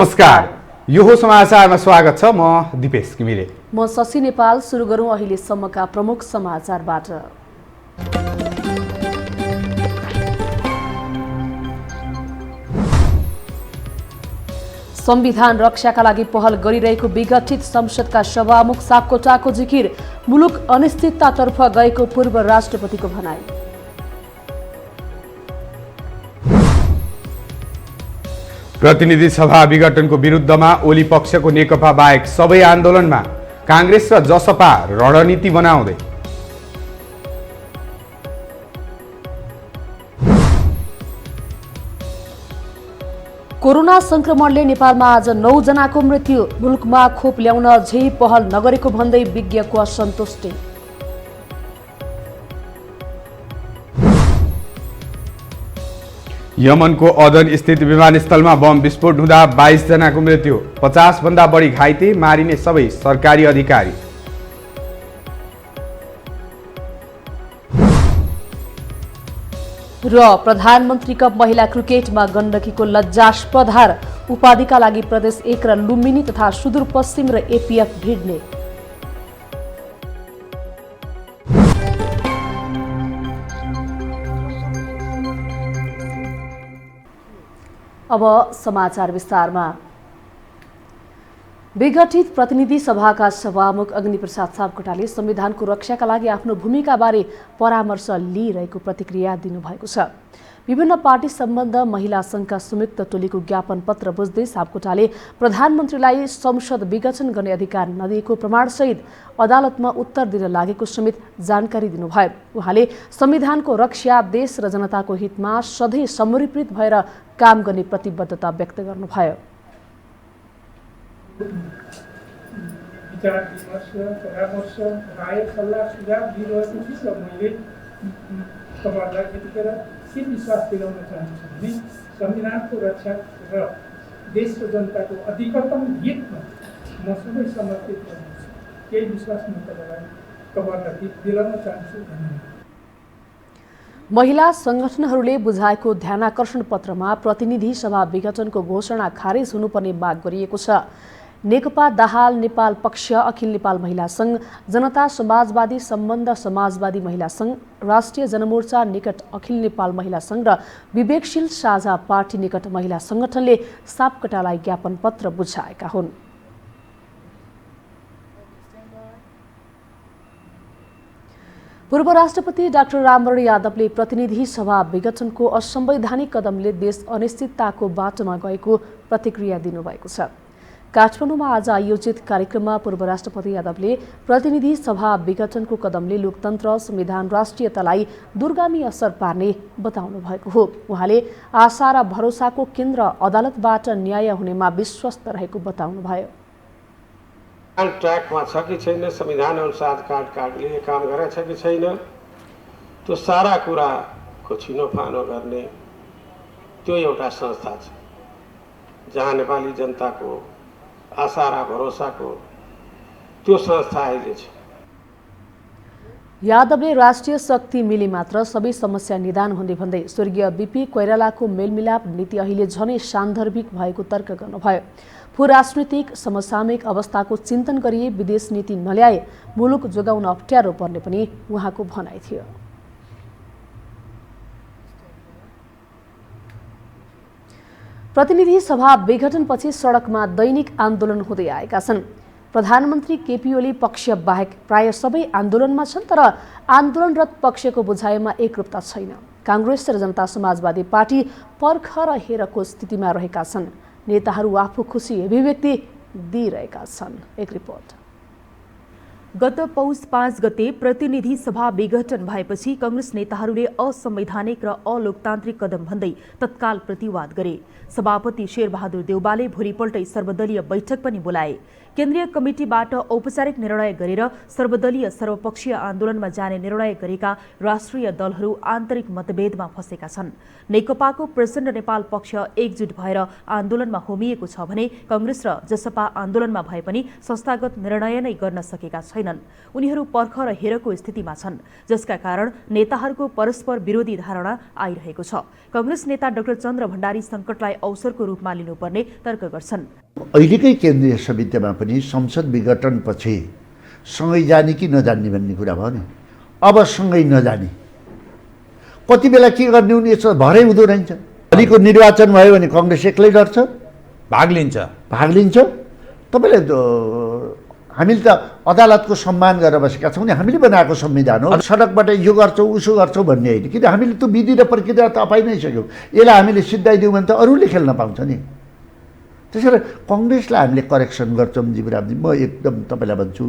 नमस्कार, यो हो समाचारमा स्वागत छ। म दिपेश किमिले। म शशि नेपाल। सुरु गरौँ अहिलेसम्मका प्रमुख समाचारबाट। संविधान रक्षाका लागि पहल गरिरहेको विघटित संसदका सभामुख सापकोटाको जिकिर। मुलुक अनिश्चिततातर्फ गएको पूर्व राष्ट्रपतिको भनाई। प्रतिनिधि सभा विघटनको विरुद्धमा ओली पक्षको नेकपा बाहेक सबै आन्दोलनमा, कांग्रेस र जसपा रणनीति बनाउँदै। कोरोना संक्रमणले नेपालमा आज 9 जनाको मृत्यु। मुलुकमा खोप ल्याउन झै पहल नगरेको भन्दै विज्ञको असन्तुष्टि। यमनको अदन स्थित विमानस्थलमा बम विस्फोट हुँदा 22 जनाको मृत्यु, 50 भन्दा बढी घाइते, मारिने सबै सरकारी अधिकारी। र प्रधानमन्त्री कप महिला क्रिकेटमा गण्डकीको लज्जास्पद हार। उपाधिका लागि प्रदेश 1 र लुम्बिनी तथा सुदूरपश्चिम र एपीएफ भिड्ने। अब समाचार विस्तारमा। विघटित प्रतिनिधि सभाका सभामुख अग्निप्रसाद सापकोटाले संविधानको रक्षाका लागि आफ्नो भूमिकाबारे परामर्श लिइरहेको प्रतिक्रिया दिनुभएको छ। विभिन्न पार्टी सम्बन्ध महिला संघका संयुक्त टोलीको ज्ञापन पत्र बुझ्दै सापकोटाले प्रधानमन्त्रीलाई संसद विघटन गर्ने अधिकार नदिएको प्रमाणसहित अदालतमा उत्तर दिन लागेको समेत जानकारी दिनुभयो। उहाँले संविधानको रक्षा देश र जनताको हितमा सधैँ समर्पित भएर काम गर्ने प्रतिबद्धता व्यक्त गर्नुभयो। विचार विमर्श, परामर्श, राय सल्लाह सुझाव दिइरहेको छु र मैले तपाईँहरूलाई यतिखेर के विश्वास दिलाउन चाहन्छु भने संविधानको रक्षा र देश र जनताको अधिकतम हितमा म सबै समर्पित गर्नेछु। केही विश्वास म तपाईँहरूलाई दिलाउन चाहन्छु। धन्यवाद। महिला संगठनहरूले बुझाएको ध्यानाकर्षण पत्रमा प्रतिनिधि सभा विघटनको घोषणा खारेज हुनुपर्ने माग गरिएको छ। नेकपा दाहाल नेपाल पक्ष, अखिल नेपाल महिला संघ, जनता समाजवादी सम्बन्ध समाजवादी महिला संघ, राष्ट्रिय जनमोर्चा निकट अखिल नेपाल महिला संघ र विवेकशील साझा पार्टी निकट महिला संगठनले सापकोटालाई ज्ञापन पत्र बुझाएका हुन्। पूर्व राष्ट्रपति डाक्टर रामवरण यादवले प्रतिनिधि सभा विघटनको असंवैधानिक कदमले देश अनिश्चितताको बाटोमा गएको प्रतिक्रिया दिनुभएको छ। काठमाडौँमा आज आयोजित कार्यक्रममा पूर्व राष्ट्रपति यादवले प्रतिनिधि सभा विघटनको कदमले लोकतन्त्र, संविधान, राष्ट्रियतालाई दूरगामी असर पार्ने बताउनु भएको हो। उहाँले आशा र भरोसाको केन्द्र अदालतबाट न्याय हुनेमा विश्वस्त रहेको बताउनुभयो। ट्र्याकमा छ कि छैन, संविधान अनुसार काटले काम गरेछ कि छैन, त्यो सारा कुराको छिनोफानो गर्ने त्यो एउटा संस्था छ जहाँ नेपाली जनताको आशा र भरोसाको त्यो संस्था अहिले छ। यादवले राष्ट्रिय शक्ति मिले मात्र सबै समस्या निदान हुने भन्दै स्वर्गीय बीपी कोइरालाको मेलमिलाप नीति अहिले झनै सान्दर्भिक भएको तर्क गर्नुभयो। भू राजनीतिक समसामयिक अवस्थाको चिन्तन गरिए विदेश नीति नल्याए मुलुक जोगाउन अप्ठ्यारो पर्ने पनि उहाँको भनाइ थियो। प्रतिनिधि सभा विघटनपछि सडकमा दैनिक आन्दोलन हुँदै आएका छन्। प्रधानमन्त्री केपी ओली पक्ष बाहेक प्राय सबै आन्दोलनमा छन्, तर आन्दोलनरत पक्षको बुझाइमा एकरूपता छैन। कांग्रेस र जनता समाजवादी पार्टी पर्ख र हेरको स्थितिमा रहेका छन्। नेताहरू आफू खुसी अभिव्यक्ति दिइरहेका छन्। एक रिपोर्ट। गत पौष 5 गते प्रतिनिधि सभा विघटन भएपछि कांग्रेस नेताहरूले असंवैधानिक र अलोकतान्त्रिक कदम भन्दै तत्काल प्रतिवाद गरे। सभापति शेरबहादुर देउबाले भोलिपल्टै सर्वदलीय बैठक पनि बोलाए। केन्द्रीय कमिटीबाट औपचारिक निर्णय गरेर सर्वदलीय सर्वपक्षीय आन्दोलनमा जाने निर्णय गरेका राष्ट्रिय दलहरू आन्तरिक मतभेदमा फँसेका छन्। नेकपाको प्रचण्ड नेपाल पक्ष एकजुट भएर आन्दोलनमा होमिएको छ भने कांग्रेस र जसपा आन्दोलनमा भए पनि संस्थागत निर्णय नै गर्न सकेका छैनन्। उनीहरू पर्ख र हेरको स्थितिमा छन्, जसका कारण नेताहरूको परस्पर विरोधी धारणा आइरहेको छ। कांग्रेस नेता डाक्टर चन्द्र भण्डारी संकटलाई अवसरको रूपमा लिनुपर्ने तर्क गर्छन्। अहिलेकै केन्द्रीय समितिमा पनि संसद विघटनपछि सँगै जाने कि नजान्ने भन्ने कुरा भयो नि। अब सँगै नजाने कति बेला के गर्ने उनी भरै हुँदो रहन्छ। भोलिको निर्वाचन भयो भने कांग्रेस एक्लै गर्छ, भाग लिन्छ। तपाईँले हामीले त अदालतको सम्मान गरेर बसेका छौँ नि। हामीले बनाएको संविधान हो। सडकबाट यो गर्छौँ उसो गर्छौँ भन्ने होइन, किन हामीले त्यो विधि र प्रक्रिया त अपाइ नै सक्यौँ। यसलाई हामीले सिद्धाइदियौँ भने त अरूले खेल्न पाउँछ नि। त्यसैले कांग्रेसलाई हामीले करेक्सन गर्छौँ। जीवरामजी, म एकदम तपाईँलाई भन्छु,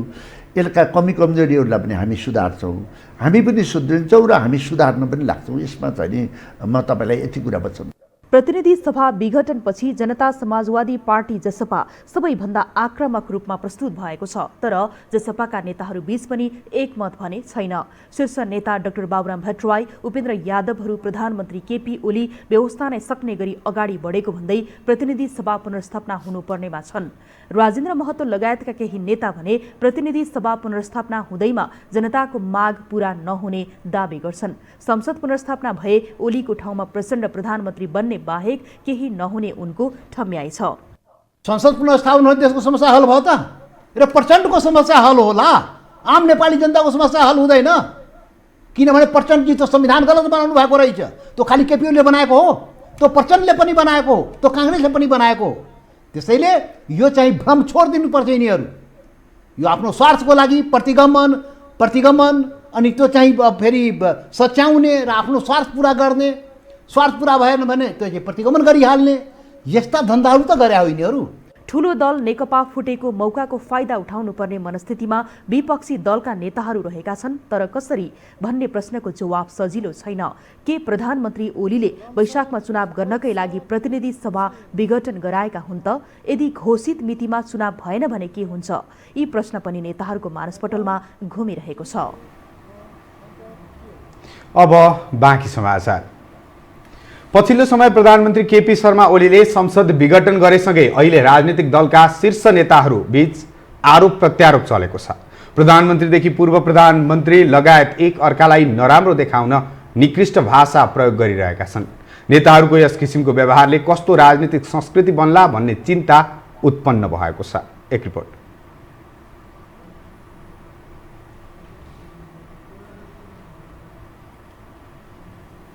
यसका कमी कमजोरीहरूलाई पनि हामी सुधार्छौँ, हामी पनि सुध्रिन्छौँ र हामी सुधार्न पनि लाग्छौँ। यसमा चाहिँ नि म तपाईँलाई यति कुरा भन्छु। प्रतिनिधि सभा विघटनपछि जनता समाजवादी पार्टी जसपा सबैभन्दा आक्रामक रूपमा प्रस्तुत भएको छ, तर जसपाका नेताहरू बीच पनि एकमत भने छैन। शीर्ष नेता डाक्टर बाबुराम भट्टराई, उपेन्द्र यादवहरू प्रधानमन्त्री केपी ओली व्यवस्था नै सक्ने गरी अगाडि बढेको भन्दै प्रतिनिधि सभा पुनर्स्थापना हुनुपर्नेमा छन्। राजेन्द्र महतो लगायतका केही नेता भने प्रतिनिधि सभा पुनर्स्थापना हुँदैमा जनताको माग पूरा नहुने दावी गर्छन्। संसद पुनर्स्थापना भए ओलीको ठाउँमा प्रचण्ड प्रधानमन्त्री बन्ने बाहेक केही नहुने उनको ठम्याइ छ। संसद पुनर्स्थापन हो, देशको समस्या हल भयो त? र प्रचण्डको समस्या हल होला, आम नेपाली जनताको समस्या हल हुँदैन। किनभने प्रचण्डजी त संविधान गलत बनाउनु भएको रहेछ। त्यो खालि केपी ओलीले बनाएको हो, त्यो प्रचण्डले पनि बनाएको हो, त्यो कांग्रेसले पनि बनाएको हो। त्यसैले यो चाहिँ भ्रम छोडिदिनुपर्छ यिनीहरू। यो आफ्नो स्वार्थको लागि प्रतिगमन अनि त्यो चाहिँ फेरि सच्याउने र आफ्नो स्वार्थ पुरा गर्ने, स्वार्थ पुरा भएन भने त्यो चाहिँ प्रतिगमन गरिहाल्ने, यस्ता धन्दाहरू त गरे हो यिनीहरू। ठूलो दल नेकपा फुटेको मौकाको फाइदा उठाउनुपर्ने मनस्थितिमा विपक्षी दलका नेताहरू रहेका छन्, तर कसरी भन्ने प्रश्नको जवाब सजिलो छैन। के प्रधानमन्त्री ओलीले वैशाखमा चुनाव गर्नकै लागि प्रतिनिधि सभा विघटन गराएका हुन् त? यदि घोषित मितिमा चुनाव भएन भने के हुन्छ? यी प्रश्न पनि नेताहरूको मानसपटलमा घुमिरहेको छ। अब बाँकी समाचार। पछिल्लो समय प्रधानमन्त्री केपी शर्मा ओलीले संसद विघटन गरेसँगै अहिले राजनीतिक दलका शीर्ष नेताहरू बीच आरोप प्रत्यारोप चलेको छ। प्रधानमन्त्रीदेखि पूर्व प्रधानमन्त्री लगायत एक अर्कालाई नराम्रो देखाउन निकृष्ट भाषा प्रयोग गरिरहेका छन्। नेताहरूको यस किसिमको व्यवहारले कस्तो राजनीतिक संस्कृति बन्ला भन्ने चिन्ता उत्पन्न भएको छ। एक रिपोर्ट।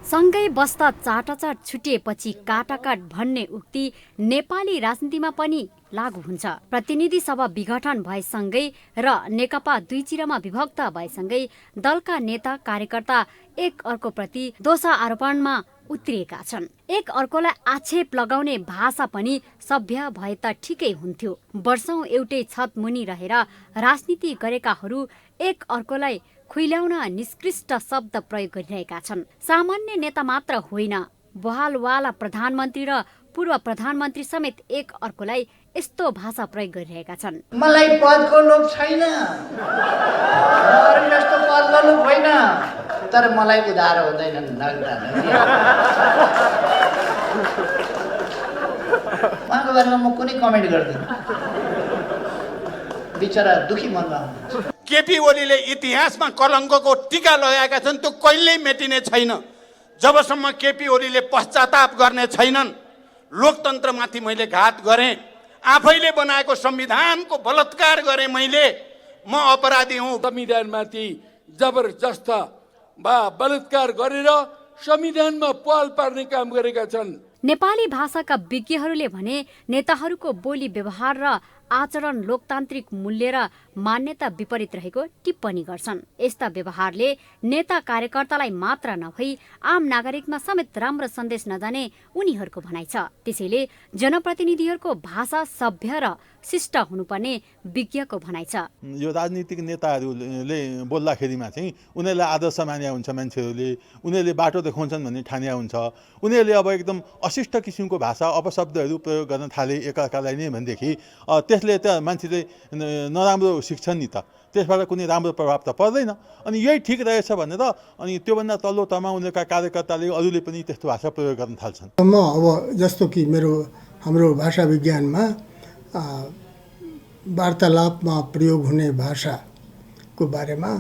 सँगै बस्दा चाटाचाट छुटिएपछि काटाकाट भन्ने उक्ति नेपाली राजनीतिमा पनि लागू हुन्छ। प्रतिनिधि सभा विघटन भएसँगै र नेकपा दुई चिरमा विभक्त भएसँगै दलका नेता कार्यकर्ता एक अर्कोप्रति दोषारोपणमा उत्रिएका छन्। एक अर्कोलाई आक्षेप लगाउने भाषा पनि सभ्य भए त ठिकै हुन्थ्यो। वर्षौं एउटै छत मुनि रहेर राजनीति गरेकाहरू एक अर्कोलाई खुइल्याउन निष्कृष्ट शब्द प्रयोग गरिरहेका छन्। सामान्य नेता मात्र होइन, बहालवाला प्रधानमन्त्री र पूर्व प्रधानमन्त्री समेत एक अर्कोलाई यस्तो भाषा प्रयोग गरिरहेका छन्। मलाई पदको लोभ छैन, जस्तो पदको लोभ होइन, तर मलाई उधार हुँदैन। उहाँको बारेमा म कुनै कमेन्ट गर्दिनँ, बिचरा दुखी मनमा। केपी ओलीले इतिहासमा कलङ्कको टीका लगाएका छन्, त्यो कहिल्यै मेटिने छैन जबसम्म केपी ओलीले पश्चाताप गर्ने छैनन्। लोकतन्त्रमाथि मैले घात गरेँ, आफैले बनाएको संविधानको बलात्कार गरेँ, म अपराधी हुँ। संविधानमाथि जबरजस्त बलात्कार गरेर संविधानमा पहल पार्ने काम गरेका छन्। नेपाली भाषाका विज्ञहरूले भने नेताहरूको बोली व्यवहार र आचरण लोकतान्त्रिक मूल्य र मान्यता विपरीत रहेको टिप्पणी गर्छन्। यस्ता व्यवहारले नेता कार्यकर्तालाई मात्र नभई आम नागरिकमा समेत राम्रो सन्देश नजाने उनीहरूको भनाइ छ। त्यसैले जनप्रतिनिधिहरूको भाषा सभ्य र शिष्ट हुनुपर्ने विज्ञको भनाइ छ। यो राजनीतिक नेताहरूले बोल्दाखेरिमा चाहिँ उनीहरूलाई आदर्श मान्या हुन्छ, मान्छेहरूले उनीहरूले बाटो देखाउँछन् भन्ने ठान्या हुन्छ। उनीहरूले अब एकदम अशिष्ट किसिमको भाषा अपशब्दहरू प्रयोग गर्न थाले एकअर्कालाई नै भनेदेखि त्यसले त मान्छेले नराम्रो सिक्छन् नि त, त्यसबाट कुनै राम्रो प्रभाव त पर्दैन। अनि यही ठिक रहेछ भनेर अनि त्योभन्दा तल्लो तहमा उनीहरूका कार्यकर्ताले अरूले पनि त्यस्तो भाषा प्रयोग गर्न थाल्छन्। म अब जस्तो कि हाम्रो भाषा विज्ञानमा वार्तालापमा प्रयोग हुने भाषाको बारेमा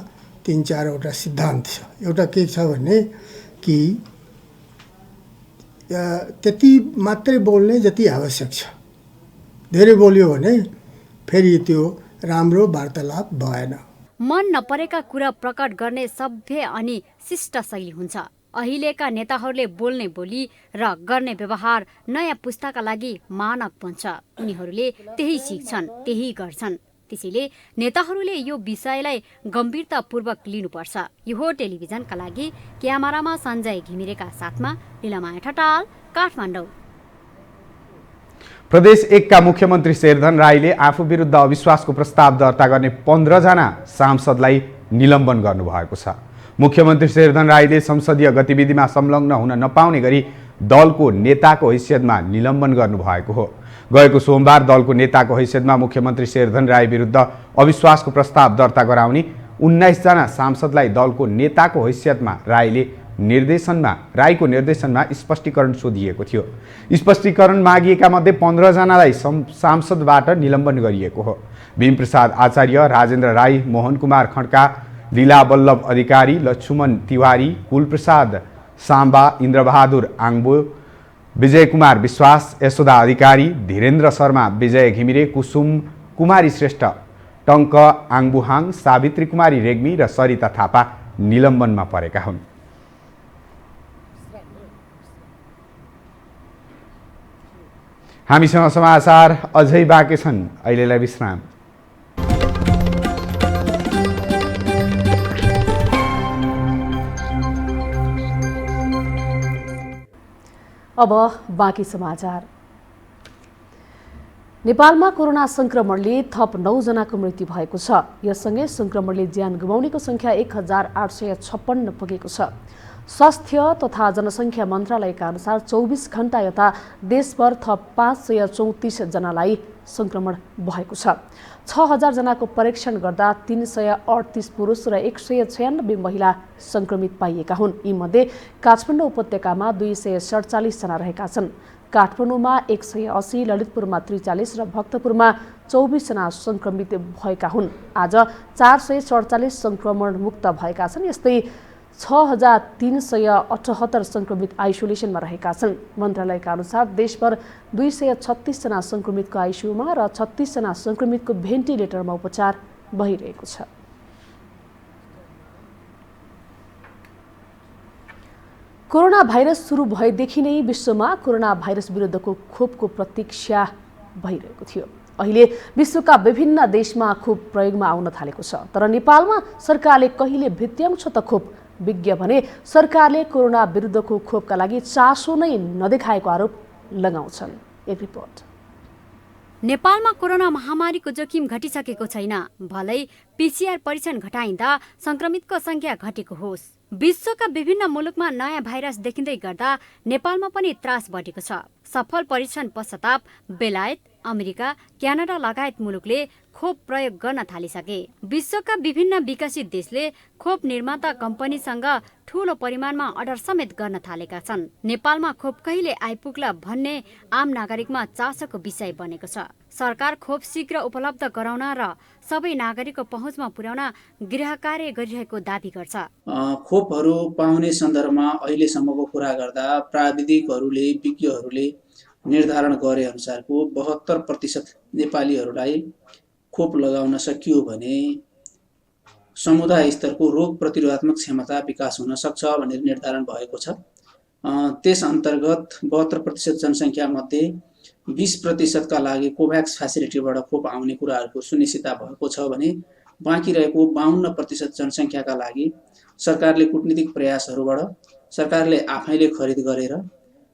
3-4वटा सिद्धान्त छ। एउटा के छ भने कि त्यति मात्रै बोल्ने जति आवश्यक छ, धेरै बोल्यो भने फेरि त्यो राम्रो वार्तालाप भएन। मन नपरेका कुरा प्रकट गर्ने सभ्य अनि शिष्ट शैली हुन्छ। अहिलेका नेताहरूले बोल्ने बोली र गर्ने व्यवहार नयाँ पुस्ताका लागि मानक बन्छ। उनीहरूले त्यही सिक्छन्, त्यही गर्छन्। त्यसैले नेताहरूले यो विषयलाई गम्भीरतापूर्वक लिनुपर्छ। यो हो टेलिभिजनका लागि क्यामेरामा सञ्जय घिमिरेका साथमा लीलामाया ठटाल, काठमाडौँ। प्रदेश 1 का मुख्यमन्त्री शेरधन राईले आफू विरुद्ध अविश्वासको प्रस्ताव दर्ता गर्ने 15 जना सांसदलाई निलम्बन गर्नुभएको छ। मुख्यमन्त्री शेरधन राईले संसदीय गतिविधिमा संलग्न हुन नपाउने गरी दलको नेताको हैसियतमा निलम्बन गर्नुभएको हो। गएको सोमबार दलको नेताको हैसियतमा मुख्यमन्त्री शेरधन राई विरुद्ध अविश्वासको प्रस्ताव दर्ता गराउने 19 जना सांसदलाई दलको नेताको हैसियतमा राईको निर्देशनमा स्पष्टीकरण सोधिएको थियो। स्पष्टीकरण मागिएका मध्ये 15 जनालाई सांसदबाट निलम्बन गरिएको हो। भीमप्रसाद आचार्य, राजेन्द्र राई, मोहन कुमार खड्का, लीला वल्लभ अधिकारी, लक्ष्मण तिवारी, कुलप्रसाद साम्बा, इन्द्रबहादुर आङ्बो, विजय कुमार विश्वास, यशोदा अधिकारी, धीरेन्द्र शर्मा, विजय घिमिरे, कुसुम कुमारी श्रेष्ठ, टङ्क आङबुहाङ, सावित्री कुमारी रेग्मी र सरिता थापा निलम्बनमा परेका हुन्। हामीसँग समाचार अझै बाँकी छन्, अहिलेलाई विश्राम। अब बाँकी समाचार। नेपालमा कोरोना संक्रमणले थप 9 जनाको मृत्यु भएको छ। यससँगै संक्रमणले ज्यान गुमाउनेको संख्या 1856 पुगेको छ। स्वास्थ्य तथा जनसङ्ख्या मन्त्रालयका अनुसार 24 घण्टा यता देशभर थप 534 जनालाई संक्रमण भएको छ। 6000 जनाको परीक्षण गर्दा 338 पुरुष र 196 महिला संक्रमित पाइएका हुन्। यीमध्ये काठमाडौँ उपत्यकामा 247 जना रहेका छन्। काठमाडौँमा 180, ललितपुरमा 43 र भक्तपुरमा 24 जना संक्रमित भएका हुन्। आज 447 संक्रमण मुक्त भएका छन्। यस्तै 6378 संक्रमित आइसोलेसनमा रहेका छन्। मन्त्रालयका अनुसार देशभर 236 जना संक्रमितको आइसियुमा र 36 जना संक्रमितको भेन्टिलेटरमा उपचार भइरहेको छ। कोरोना भाइरस सुरु भएदेखि नै विश्वमा कोरोना भाइरस विरुद्धको खोपको प्रतीक्षा भइरहेको थियो। अहिले विश्वका विभिन्न देशमा खोप प्रयोगमा आउन थालेको छ। तर नेपालमा सरकारले कहिले भित्र्याउँछ त खोप? विज्ञ भने सरकारले कोरोना विरुद्धको खोपका लागि चासो नै नदेखाएको आरोप लगाउँछन्। एक रिपोर्ट। नेपालमा कोरोना महामारीको जोखिम घटिसकेको छैन। भलै पीसीआर परीक्षण घटाइँदा संक्रमितको संख्या घटेको होस्। विश्वका विभिन्न मुलुकमा नयाँ भाइरस देखिँदै गर्दा नेपालमा पनि त्रास बढेको छ। सफल परीक्षण पश्चाताप बेलायत, अमेरिका, क्यानाडा लगायत मुलुकले खोप प्रयोग गर्न थालिसके। विश्वका विभिन्न विकसित देशले खोप निर्माता कम्पनीसँग ठूलो परिमाणमा अर्डर समेत गर्न थालेका छन्। नेपालमा खोप कहिले आइपुग्ला भन्ने आम नागरिकमा चासोको विषय बनेको छ। सरकार खोप शीघ्र उपलब्ध गराउन र सबै नागरिकको पहुँचमा पुर्याउन गृह कार्य गरिरहेको दावी गर्छ। खोपहरू पाउने सन्दर्भमा अहिलेसम्मको कुरा गर्दा प्राविधिकहरूले, विज्ञहरूले निर्धारण गरे अनुसारको 72% नेपालीहरूलाई खोप लगाउन सकियो भने समुदाय स्तरको रोग प्रतिरोधात्मक क्षमता विकास हुन सक्छ भनेर निर्धारण भएको छ। त्यस अन्तर्गत 72% जनसङ्ख्या मध्ये 20% का लागि कोभ्याक्स फेसिलिटीबाट खोप आउने कुराहरूको सुनिश्चितता भएको छ भने बाँकी रहेको 52% जनसङ्ख्याका लागि सरकारले कूटनीतिक प्रयासहरूबाट सरकारले आफैले खरिद गरेर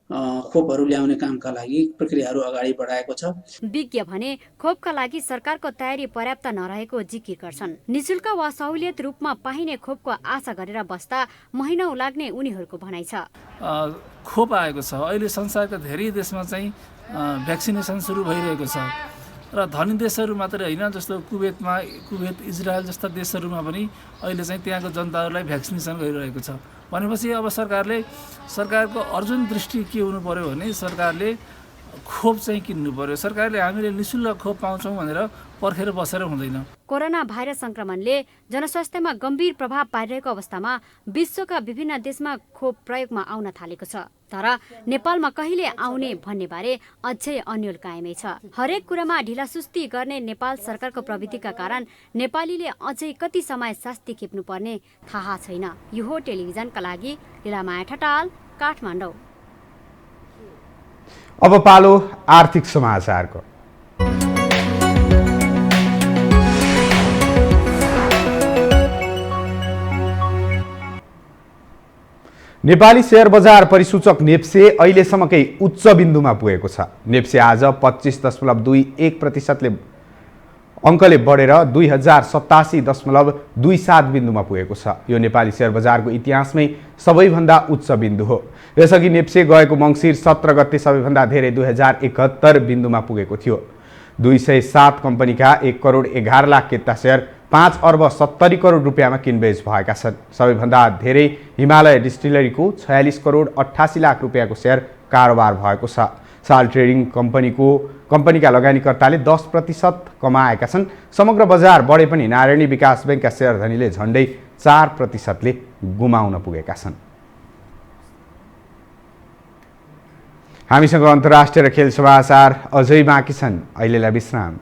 खोपहरू ल्याउने कामका लागि प्रक्रियाहरू अगाडि बढाएको छ। विज्ञ भने खोपका लागि सरकारको तयारी पर्याप्त नरहेको जिकिर गर्छन्। निशुल्क वा सहुलियत रूपमा पाइने खोपको आशा गरेर बस्दा महिनौ लाग्ने उनीहरूको भनाइ छ। खोप आएको छ। अहिले संसारका धेरै देशमा चाहिँ भ्याक्सिनेसन सुरु भइरहेको छ। र धनी देशहरू मात्रै होइन, जस्तो कुवेत, इजरायल जस्ता देशहरूमा पनि अहिले चाहिँ त्यहाँको जनताहरूलाई भ्याक्सिनेसन गरिरहेको छ। भनेपछि अब सरकारको अर्जुन दृष्टि के हुनु पर्यो भने सरकारले खोप चाहिँ किन्नु पर्यो। सरकारले हामीले निःशुल्क खोप पाउँछौँ भनेर पर्खेर बसेर हुँदैन। कोरोना भाइरस संक्रमणले जनस्वास्थ्यमा गम्भीर प्रभाव पारिरहेको अवस्थामा विश्वका विभिन्न देशमा खोप प्रयोगमा आउन थालेको छ। तर नेपालमा कहिले आउने भन्ने बारे अझै अन्यल कायमै छ। हरेक कुरामा ढिलासुस्ती गर्ने नेपाल सरकारको प्रवृत्तिका कारण नेपालीले अझै कति समय शास्ति खेप्नुपर्ने थाहा छैन। यो हो टेलिभिजनका लागि लीलामाया ठटाल, काठमाडौँ। अब पालो आर्थिक समाचारको। नेपाली शेयर बजार परिसूचक नेप्से अहिलेसम्मकै उच्च बिन्दुमा पुगेको छ। नेप्से आज 25.21% अङ्कले बढेर 2087.27 बिन्दुमा पुगेको छ। यो नेपाली शेयर बजारको इतिहासमै सबैभन्दा उच्च बिन्दु हो। यसअघि नेप्से गएको मङ्सिर 17 गते सबैभन्दा धेरै 2071 बिन्दुमा पुगेको थियो। 207 कम्पनीका 1 करोड 11 लाख किता सेयर 5 अर्ब 70 करोड रुपियाँमा किनबेच भएका छन्। सबैभन्दा धेरै हिमालय डिस्टिलरीको 46 करोड 88 लाख रुपियाँको सेयर कारोबार भएको छ। साल ट्रेडिङ कम्पनीका लगानीकर्ताले 10% कमाएका छन्। समग्र बजार बढे पनि नारायणी विकास बैंकका सेयर धनीले झन्डै 4%ले गुमाउन पुगेका छन्। हामीसँग अन्तर्राष्ट्रिय र खेल समाचार अझै बाँकी छन्। अहिलेलाई विश्राम।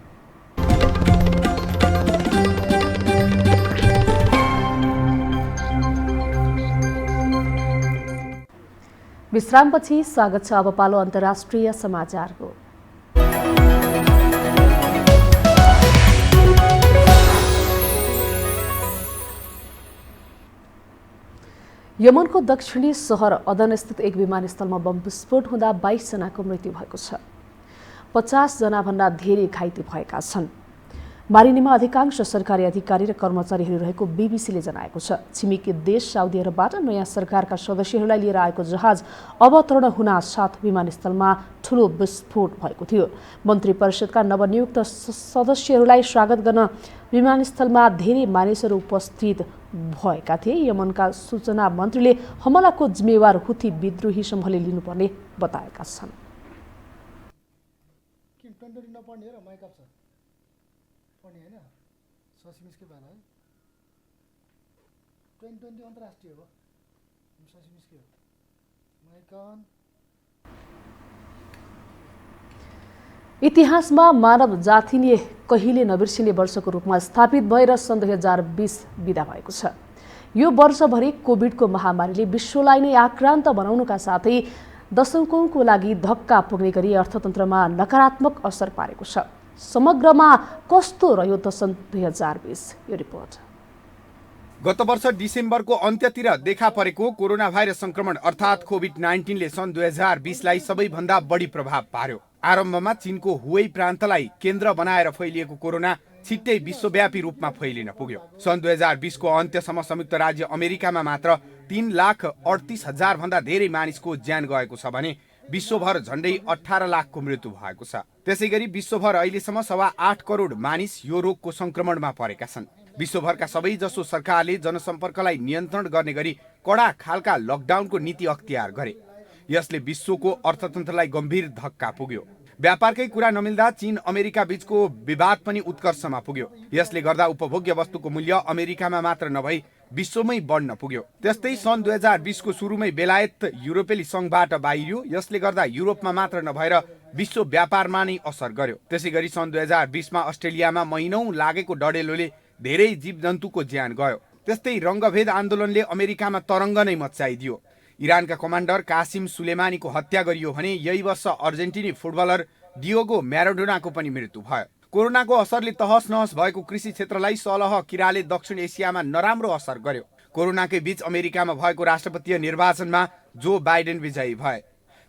विश्रामपछि स्वागत छ। अब पालो अन्तर्राष्ट्रिय समाचारको। यमनको दक्षिणी सहर अदन स्थित एक विमानस्थलमा बम विस्फोट हुँदा 22 जनाको मृत्यु भएको छ। 50 जनाभन्दा धेरै घाइते भएका छन्। मारिनीमा अधिकांश सरकारी अधिकारी र कर्मचारीहरू रहेको बीबीसीले जनाएको छ। छिमेकी देश साउदी अरबबाट नयाँ सरकारका सदस्यहरूलाई लिएर आएको जहाज अवतरण हुनासाथ विमानस्थलमा ठूलो विस्फोट भएको थियो। मन्त्री परिषदका नवनियुक्त सदस्यहरूलाई स्वागत गर्न विमानस्थलमा धेरै मानिसहरू उपस्थित भएका थिए। यमनका सूचना मन्त्रीले हमलाको जिम्मेवार हुथी विद्रोही समूहले लिनुपर्ने बताएका छन्। इतिहासमा मानव जातिले कहिले नबिर्सिने वर्षको रूपमा स्थापित भएर सन् 2020 बिदा भएको छ। यो वर्षभरि कोभिडको महामारीले विश्वलाई नै आक्रान्त बनाउनुका साथै दशकौंको लागि धक्का पुग्ने गरी अर्थतन्त्रमा नकारात्मक असर पारेको छ। समग्रमा कस्तो रह्यो त सन् 2020? यो रिपोर्ट। गत वर्ष डिसेम्बरको अन्त्यतिर देखा परेको कोरोना भाइरस संक्रमण अर्थात् कोभिड-19ले सन् 2020लाई सबैभन्दा बढी प्रभाव पार्यो। आरम्भमा चीनको हुवेई प्रान्तलाई केन्द्र बनाएर फैलिएको कोरोना छिट्टै विश्वव्यापी रूपमा फैलिन पुग्यो। सन् 2020को अन्त्यसम्म संयुक्त राज्य अमेरिकामा मात्र 3,38,000 भन्दा धेरै मानिसको ज्यान गएको छ भने विश्वभर झन्डै 18 लाखको मृत्यु भएको छ। त्यसैगरी विश्वभर अहिलेसम्म 8.25 करोड मानिस यो रोगको संक्रमणमा परेका छन्। विश्वभरका सबैजसो सरकारले जनसम्पर्कलाई नियन्त्रण गर्ने गरी कडा खालका लकडाउनको नीति अख्तियार गरे। यसले विश्वको अर्थतन्त्रलाई गम्भीर धक्का पुग्यो। व्यापारकै कुरा नमिल्दा चीन अमेरिका बीचको विवाद पनि उत्कर्षमा पुग्यो। यसले गर्दा उपभोग्य वस्तुको मूल्य अमेरिकामा मात्र नभई विश्वमै बढ्न पुग्यो। त्यस्तै सन् 2020को सुरुमै बेलायत युरोपेली संघबाट बाहिरियो। यसले गर्दा युरोपमा मात्र नभएर विश्व व्यापारमा नै असर गर्यो। त्यसैगरी सन् 2020मा अस्ट्रेलियामा महिनौं लागेको डढेलोले धेरै जीवजन्तुको ज्यान गयो। त्यस्तै रङ्गभेद आन्दोलनले अमेरिकामा तरङ्ग नै मच्चाइदियो। इरानका कमान्डर कासिम सुलेमानीको हत्या गरियो भने यही वर्ष अर्जेन्टिनी फुटबलर डियोगो म्याराडोनाको पनि मृत्यु भयो। कोरोनाको असरले तहस नहस भएको कृषि क्षेत्रलाई सलह किराले दक्षिण एसियामा नराम्रो असर गर्यो। कोरोनाकै बीच अमेरिकामा भएको राष्ट्रपतीय निर्वाचनमा जो बाइडेन विजयी भए।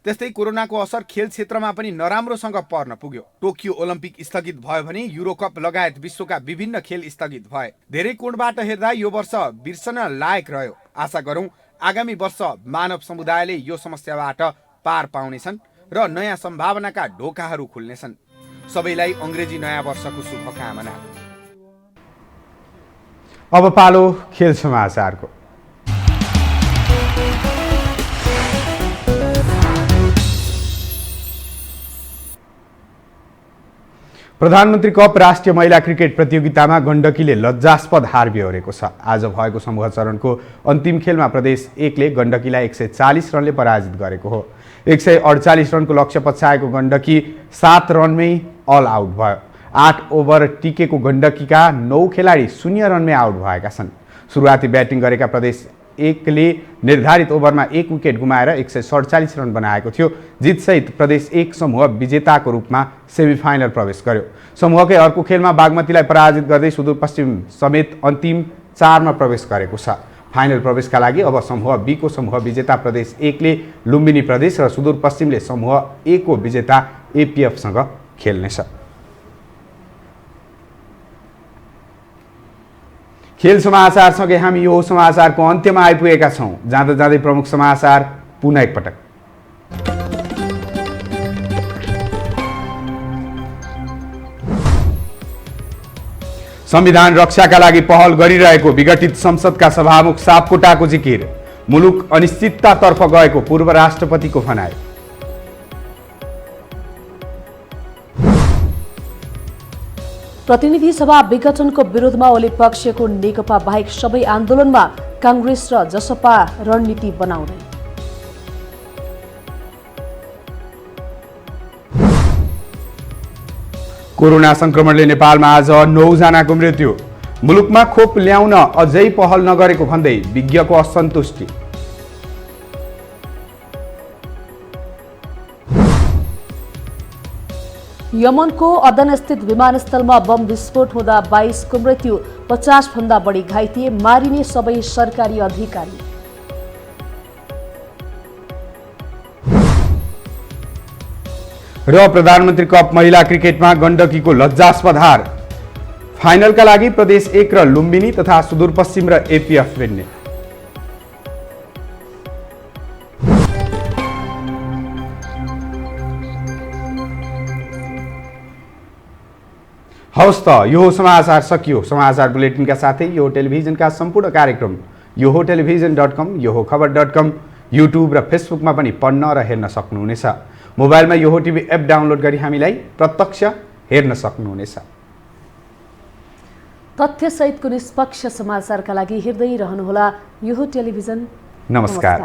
त्यस्तै कोरोनाको असर खेल क्षेत्रमा पनि नराम्रोसँग पर्न पुग्यो। टोकियो ओलम्पिक स्थगित भयो भने युरोकप लगायत विश्वका विभिन्न खेल स्थगित भए। धेरै कोणबाट हेर्दा यो वर्ष बिर्सन लायक रह्यो। आशा गरौं आगामी वर्ष मानव समुदायले यो समस्याबाट पार पाउनेछन् र नयाँ सम्भावनाका ढोकाहरू खुल्नेछन्। सबैलाई अङ्ग्रेजी नयाँ वर्षको शुभकामना। अब पालो खेल समाचारको। प्रधानमन्त्री कप राष्ट्रिय महिला क्रिकेट प्रतियोगितामा गण्डकीले लज्जास्पद हार बेहोरेको छ। आज भएको समूह चरणको अन्तिम खेलमा प्रदेश 1ले गण्डकीलाई 140 रनले पराजित गरेको हो। 148 रनको लक्ष्य पछ्याएको गण्डकी 7 रनमै अल आउट भयो। 8 ओभर टिकेको गण्डकीका 9 खेलाडी 0 रनमै आउट भएका छन्। सुरुवाती ब्याटिङ गरेका प्रदेश 1ले निर्धारित ओभरमा 1 विकेट गुमाएर 147 रन बनाएको थियो। जितसहित प्रदेश 1 समूह विजेताको रूपमा सेमिफाइनल प्रवेश गर्यो। समूहकै अर्को खेलमा बागमतीलाई पराजित गर्दै सुदूरपश्चिम समेत अन्तिम 4मा प्रवेश गरेको छ। फाइनल प्रवेशका लागि अब समूह बी को समूह विजेता प्रदेश 1ले लुम्बिनी प्रदेश र सुदूरपश्चिमले समूह ए को विजेता एपीएफसँग खेल्नेछ। खेल समाचारसँगै हामी यो समाचारको अन्त्यमा आइपुगेका छौँ। जाँदा जाँदै प्रमुख समाचार पुनः एकपटक। संविधान रक्षाका लागि पहल गरिरहेको विघटित संसदका सभामुख सापकोटाको जिकिर। मुलुक अनिश्चिततातर्फ गएको पूर्व राष्ट्रपतिको भनाइ। प्रतिनिधि सभा विघटनको विरोधमा ओली पक्षको नेकपा बाहेक सबै आन्दोलनमा कांग्रेस र जसपा रणनीति बनाउँदै। कोरोना संक्रमणले नेपालमा आज 9 जनाको मृत्यु। मुलुकमा खोप ल्याउन अझै पहल नगरेको भन्दै विज्ञको असन्तुष्टि। यमनको अदनस्थित विमानस्थलमा बम विस्फोट हुँदा 22 को मृत्यु, 50 भन्दा बढी घाइते, मारिने सबै सरकारी अधिकारी। र प्रधानमन्त्री कप महिला क्रिकेटमा गण्डकीको लज्जास्पद हार। फाइनलका लागि प्रदेश 1 र लुम्बिनी तथा सुदूरपश्चिम र एपीएफ भिड्ने। हवस् त यो समाचार सकियो। समाचार बुलेटिनका साथै यो टेलिभिजनका सम्पूर्ण कार्यक्रम योहो टेलिभिजन.com, योहो खबर.com, युट्युब र फेसबुकमा पनि पढ्न र हेर्न सक्नुहुनेछ। मोबाइलमा योहो टिभी एप डाउनलोड गरी हामीलाई प्रत्यक्ष हेर्न सक्नुहुनेछ। तथ्यसहितको निष्पक्ष समाचारका लागि हेर्दै रहनुहोला योहो टेलिभिजन। नमस्कार।